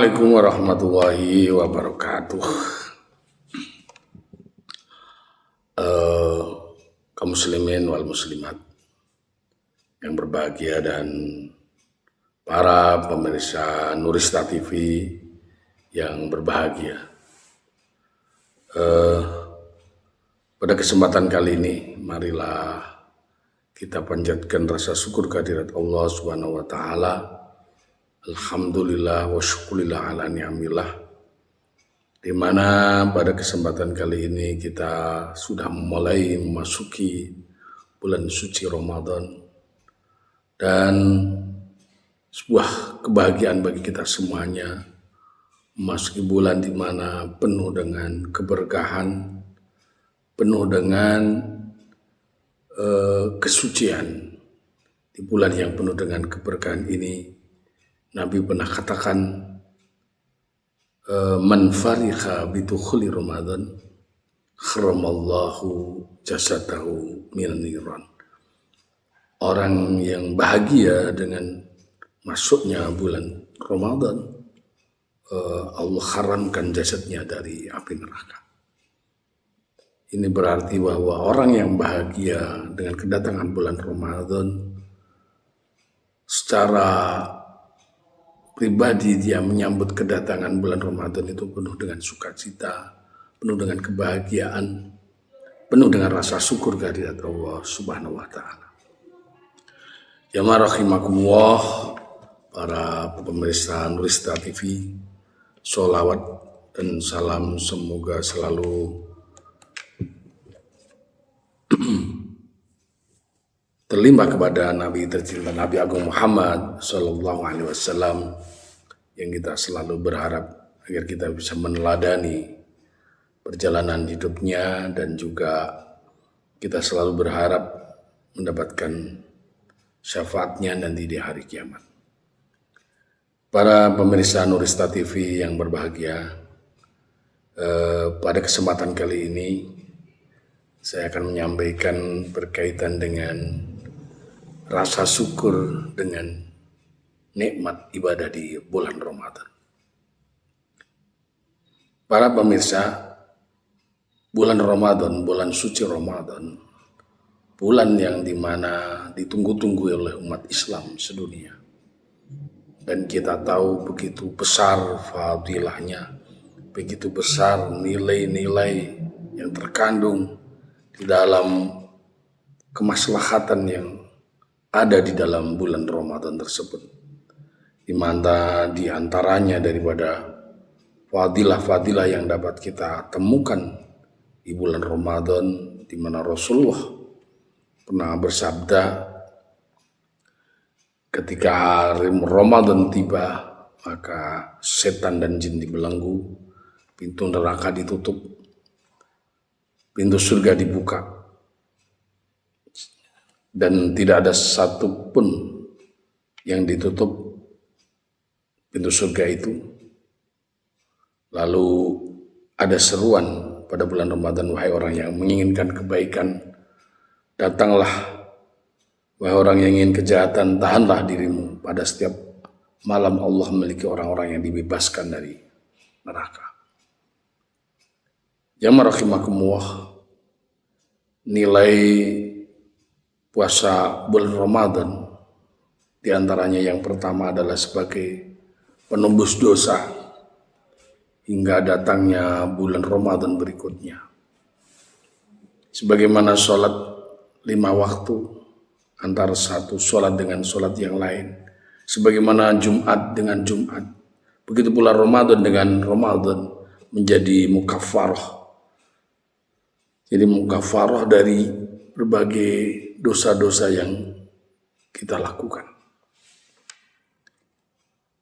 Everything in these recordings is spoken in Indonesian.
Assalamualaikum warahmatullahi wabarakatuh. Kaum muslimin wal muslimat yang berbahagia dan para pemirsa Nurista TV yang berbahagia. Pada kesempatan kali ini, marilah kita panjatkan rasa syukur kehadirat Allah Subhanahu wa Ta'ala. Alhamdulillah wa syukurillah ala ni'amillah, di mana pada kesempatan kali ini kita sudah mulai memasuki bulan suci Ramadan, dan sebuah kebahagiaan bagi kita semuanya memasuki bulan di mana penuh dengan keberkahan, penuh dengan kesucian. Di bulan yang penuh dengan keberkahan ini, Nabi pernah katakan, man farikha bidukhuli Ramadan kharamallahu jasadahu minan niran. Orang yang bahagia dengan masuknya bulan Ramadan, Allah haramkan jasadnya dari api neraka. Ini berarti bahwa orang yang bahagia dengan kedatangan bulan Ramadan, secara pribadi dia menyambut kedatangan bulan Ramadan itu penuh dengan sukacita, penuh dengan kebahagiaan, penuh dengan rasa syukur kehadirat Allah Subhanahu wa Ta'ala. Jamaah rahimakumullah, para pemirsa Nurista TV, sholawat dan salam semoga selalu terlimpah kepada Nabi tercinta, Nabi Agung Muhammad Sallallahu Alaihi Wasallam, yang kita selalu berharap agar kita bisa meneladani perjalanan hidupnya, dan juga kita selalu berharap mendapatkan syafaatnya nanti di hari kiamat. Para pemirsa Nurista TV yang berbahagia, pada kesempatan kali ini saya akan menyampaikan berkaitan dengan rasa syukur dengan nikmat ibadah di bulan Ramadan. Para pemirsa, bulan Ramadan, bulan suci Ramadan, bulan yang dimana ditunggu-tunggu oleh umat Islam sedunia. Dan kita tahu begitu besar fadilahnya, begitu besar nilai-nilai yang terkandung di dalam kemaslahatan yang ada di dalam bulan Ramadan tersebut, di mana di antaranya daripada fadilah-fadilah yang dapat kita temukan di bulan Ramadan, di mana Rasulullah pernah bersabda, ketika hari Ramadan tiba, maka setan dan jin dibelenggu, pintu neraka ditutup, pintu surga dibuka, dan tidak ada satupun yang ditutup pintu surga itu. Lalu ada seruan pada bulan Ramadan, wahai orang yang menginginkan kebaikan, datanglah. Wahai orang yang ingin kejahatan, tahanlah dirimu. Pada setiap malam Allah memiliki orang-orang yang dibebaskan dari neraka. Jamaah rahimakumullah, nilai puasa bulan Ramadan diantaranya yang pertama adalah sebagai penembus dosa hingga datangnya bulan Ramadan berikutnya. Sebagaimana sholat 5 waktu antara satu sholat dengan sholat yang lain, sebagaimana Jumat dengan Jumat, begitu pula Ramadan dengan Ramadan menjadi mukaffarah. Jadi mukaffarah dari berbagai dosa-dosa yang kita lakukan.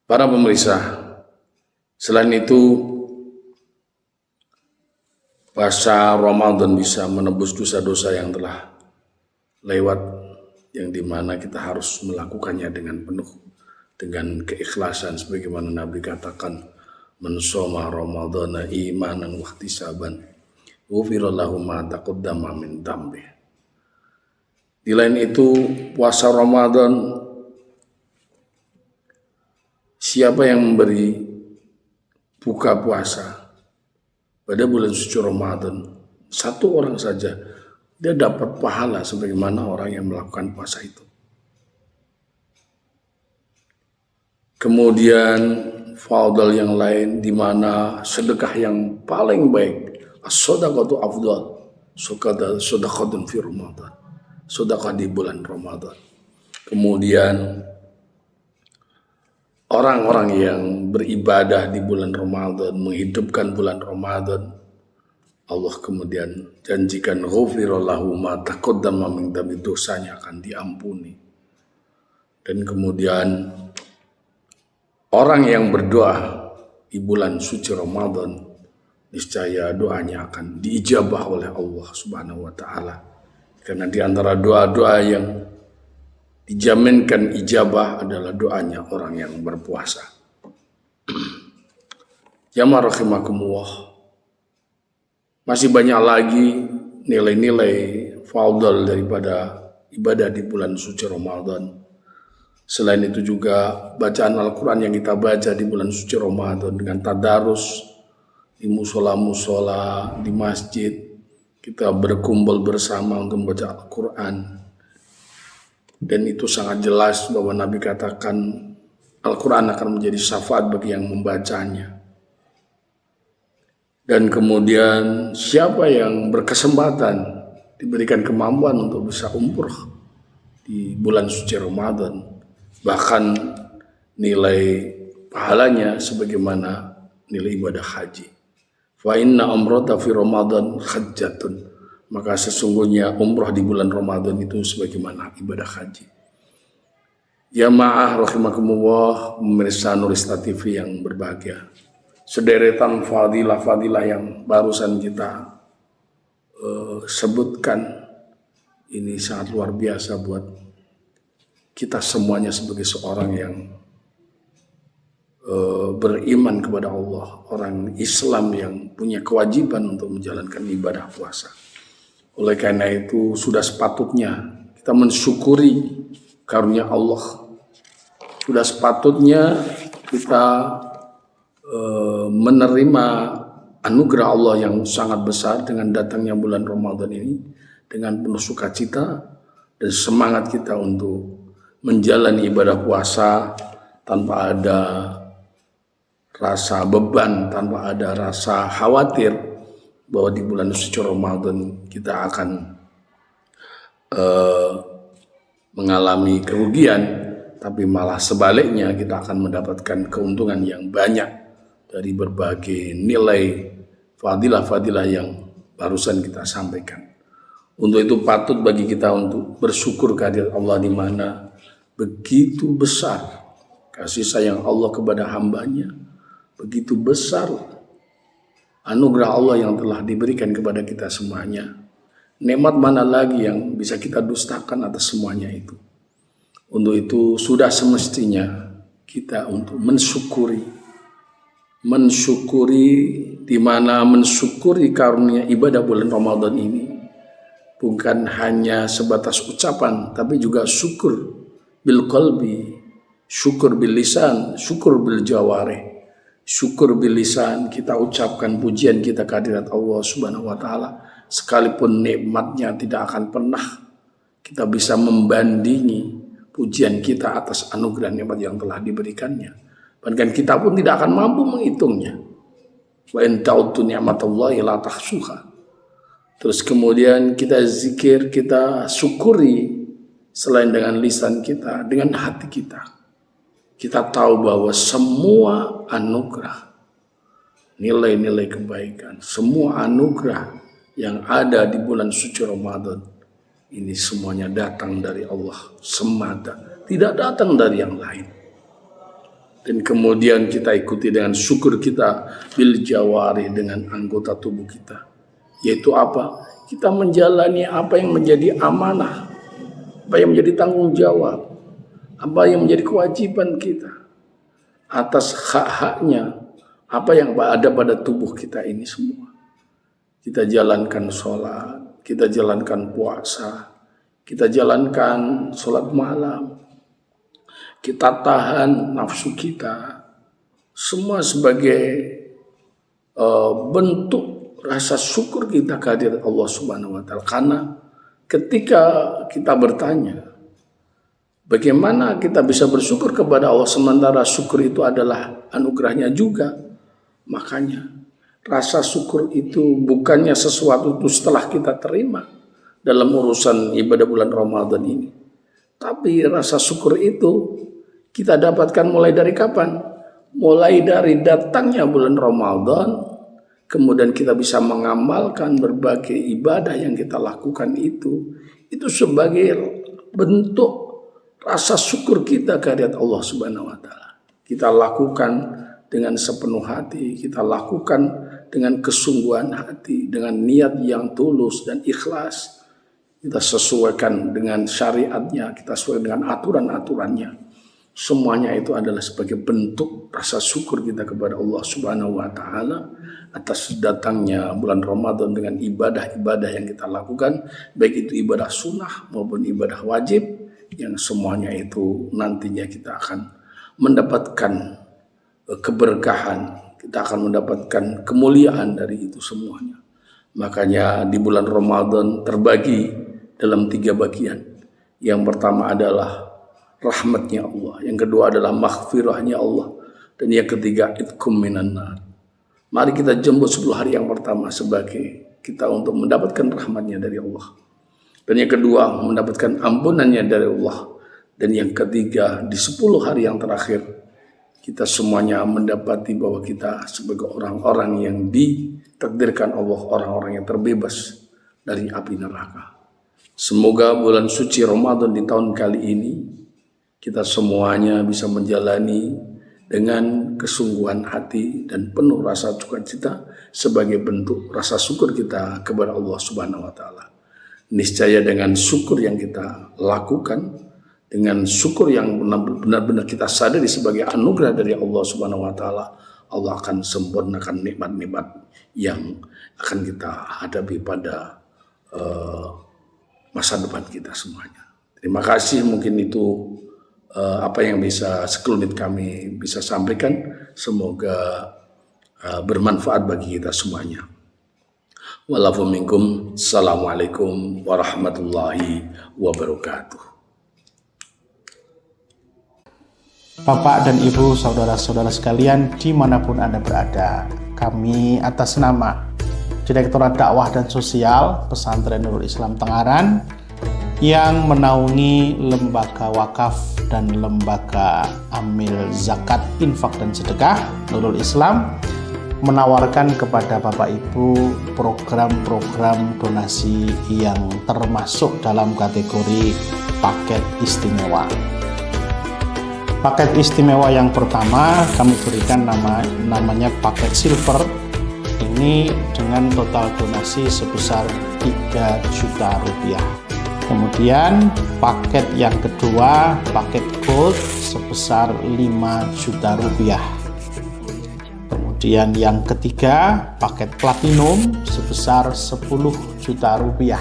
Para pemirsa, selain itu puasa Ramadan bisa menebus dosa-dosa yang telah lewat, yang dimana kita harus melakukannya dengan penuh, dengan keikhlasan, sebagaimana Nabi katakan, man shoma Ramadana imanan wa ihtisaban ghufira lahu ma taqaddama min dhanbi. Di lain itu, puasa Ramadan, siapa yang memberi buka puasa pada bulan suci Ramadan, satu orang saja, dia dapat pahala sebagaimana orang yang melakukan puasa itu. Kemudian faudal yang lain di mana sedekah yang paling baik, as-shadaqatu afdal, shadaqatun fi Ramadan, sedekah di bulan Ramadan. Kemudian orang-orang yang beribadah di bulan Ramadan, menghidupkan bulan Ramadan, Allah kemudian janjikan ghufira lahu ma taqaddama min dhanbi, dosanya akan diampuni. Dan kemudian orang yang berdoa di bulan suci Ramadan, niscaya doanya akan diijabah oleh Allah Subhanahu wa taala. Karena di antara doa-doa yang dijaminkan ijabah adalah doanya orang yang berpuasa. Jamaah rahimakumullah. Masih banyak lagi nilai-nilai faudal daripada ibadah di bulan suci Ramadan. Selain itu juga bacaan Al-Quran yang kita baca di bulan suci Ramadan dengan tadarus di musola-musola, di masjid, kita berkumpul bersama untuk membaca Al-Quran. Dan itu sangat jelas bahwa Nabi katakan Al-Quran akan menjadi syafaat bagi yang membacanya. Dan kemudian siapa yang berkesempatan diberikan kemampuan untuk bisa umroh di bulan suci Ramadan, bahkan nilai pahalanya sebagaimana nilai ibadah haji. Fa inna umrata fi Ramadan hajjatun, maka sesungguhnya umroh di bulan Ramadan itu sebagaimana ibadah haji. Jamaah rahimakumullah, pemirsa Nurista TV yang berbahagia. Sederetan fadilah-fadilah yang barusan kita sebutkan ini sangat luar biasa buat kita semuanya sebagai seorang yang beriman kepada Allah, orang Islam yang punya kewajiban untuk menjalankan ibadah puasa. Oleh karena itu sudah sepatutnya kita mensyukuri karunia Allah. Sudah sepatutnya kita menerima anugerah Allah yang sangat besar dengan datangnya bulan Ramadan ini dengan penuh sukacita dan semangat kita untuk menjalani ibadah puasa tanpa ada rasa beban, tanpa ada rasa khawatir bahwa di bulan suci Ramadan kita akan mengalami kerugian, tapi malah sebaliknya kita akan mendapatkan keuntungan yang banyak dari berbagai nilai fadilah-fadilah yang barusan kita sampaikan. Untuk itu patut bagi kita untuk bersyukur kehadirat Allah di mana begitu besar kasih sayang Allah kepada hambanya, begitu besar anugerah Allah yang telah diberikan kepada kita semuanya. Nikmat mana lagi yang bisa kita dustakan atas semuanya itu. Untuk itu sudah semestinya kita untuk mensyukuri di mana mensyukuri karunia ibadah bulan Ramadan ini bukan hanya sebatas ucapan, tapi juga syukur bil qalbi, syukur bil lisan, syukur bil jawarih. Syukur bil lisan, kita ucapkan pujian kita kehadirat Allah Subhanahu wa taala, sekalipun nikmatnya tidak akan pernah kita bisa membandingi pujian kita atas anugerah nikmat yang telah diberikannya. Bahkan kita pun tidak akan mampu menghitungnya. Wa in ta'uddu ni'matallahi la tahsuha. Terus kemudian kita zikir, kita syukuri selain dengan lisan kita, dengan hati kita. Kita tahu bahwa semua anugerah, nilai-nilai kebaikan, semua anugerah yang ada di bulan suci Ramadan ini semuanya datang dari Allah semata, tidak datang dari yang lain. Dan kemudian kita ikuti dengan syukur kita bil jawari, dengan anggota tubuh kita. Yaitu apa? Kita menjalani apa yang menjadi amanah, apa yang menjadi tanggung jawab, apa yang menjadi kewajiban kita atas hak-haknya, apa yang ada pada tubuh kita ini semua. Kita jalankan sholat, kita jalankan puasa, kita jalankan sholat malam, kita tahan nafsu kita, semua sebagai bentuk rasa syukur kita kehadiran Allah Subhanahu wa taala. Karena ketika kita bertanya, bagaimana kita bisa bersyukur kepada Allah sementara syukur itu adalah anugerahnya juga? Makanya rasa syukur itu bukannya sesuatu itu setelah kita terima dalam urusan ibadah bulan Ramadan ini. Tapi rasa syukur itu kita dapatkan mulai dari kapan? Mulai dari datangnya bulan Ramadan, kemudian kita bisa mengamalkan berbagai ibadah yang kita lakukan itu sebagai bentuk rasa syukur kita kehadirat Allah Subhanahu wa taala. Kita lakukan dengan sepenuh hati, kita lakukan dengan kesungguhan hati, dengan niat yang tulus dan ikhlas. Kita sesuaikan dengan syariatnya, kita sesuai dengan aturan-aturannya. Semuanya itu adalah sebagai bentuk rasa syukur kita kepada Allah Subhanahu wa taala atas datangnya bulan Ramadan dengan ibadah-ibadah yang kita lakukan, baik itu ibadah sunnah maupun ibadah wajib, yang semuanya itu nantinya kita akan mendapatkan keberkahan, kita akan mendapatkan kemuliaan dari itu semuanya. Makanya di bulan Ramadan terbagi dalam 3 bagian. Yang pertama adalah rahmatnya Allah, yang kedua adalah maghfirahnya Allah, dan yang ketiga itqum minan nar. Mari kita jemput 10 hari yang pertama sebagai kita untuk mendapatkan rahmatnya dari Allah, dan yang kedua mendapatkan ampunannya dari Allah, dan yang ketiga di 10 hari yang terakhir kita semuanya mendapati bahwa kita sebagai orang-orang yang ditakdirkan Allah, orang-orang yang terbebas dari api neraka. Semoga bulan suci Ramadan di tahun kali ini kita semuanya bisa menjalani dengan kesungguhan hati dan penuh rasa sukacita sebagai bentuk rasa syukur kita kepada Allah Subhanahu wa taala. Niscaya dengan syukur yang kita lakukan, dengan syukur yang benar-benar kita sadari sebagai anugerah dari Allah Subhanahu wa taala, Allah akan sempurnakan nikmat-nikmat yang akan kita hadapi pada masa depan kita semuanya. Terima kasih, mungkin itu apa yang bisa sekelumit kami bisa sampaikan. Semoga bermanfaat bagi kita semuanya. Walafu minkum. Assalamualaikum warahmatullahi wabarakatuh. Bapak dan Ibu, saudara-saudara sekalian dimanapun Anda berada, kami atas nama Direktorat Dakwah dan Sosial Pesantren Nurul Islam Tengaran yang menaungi lembaga wakaf dan lembaga amil zakat, infak dan sedekah Nurul Islam menawarkan kepada Bapak Ibu program-program donasi yang termasuk dalam kategori paket istimewa. Paket istimewa yang pertama kami berikan namanya paket silver. Ini dengan total donasi sebesar 3 juta rupiah. Kemudian paket yang kedua, paket gold sebesar 5 juta rupiah. Kemudian yang ketiga, paket platinum sebesar 10 juta rupiah.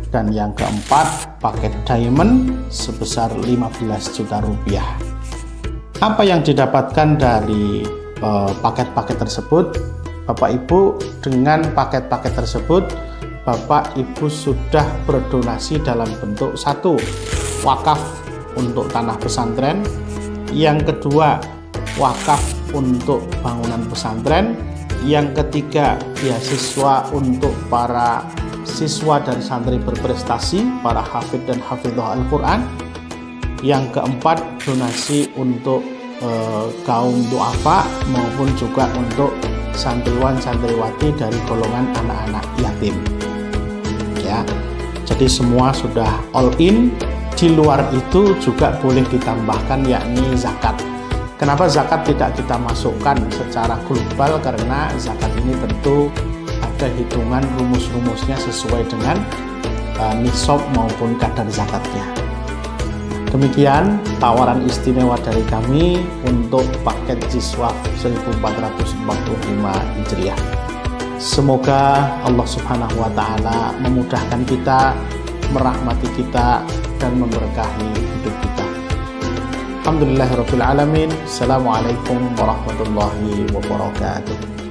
Dan yang keempat, paket diamond sebesar 15 juta rupiah. Apa yang didapatkan dari paket-paket tersebut? Bapak Ibu, dengan paket-paket tersebut Bapak Ibu sudah berdonasi dalam bentuk 1, wakaf untuk tanah pesantren. Yang kedua, wakaf untuk bangunan pesantren. Yang ketiga, beasiswa untuk para siswa dan santri berprestasi, para hafidh dan hafidhah Al-Quran. Yang keempat, donasi untuk kaum duafa maupun juga untuk santriwan santriwati dari golongan anak-anak yatim. Ya, jadi semua sudah all in. Di luar itu juga boleh ditambahkan yakni zakat. Kenapa zakat tidak kita masukkan secara global? Karena zakat ini tentu ada hitungan rumus-rumusnya sesuai dengan nisab maupun kadar zakatnya. Demikian tawaran istimewa dari kami untuk paket Jiswaf 1445 Hijriah. Semoga Allah Subhanahu wa taala memudahkan kita, merahmati kita dan memberkahi hidup kita. Alhamdulillahirabbil alamin. Assalamualaikum warahmatullahi wabarakatuh.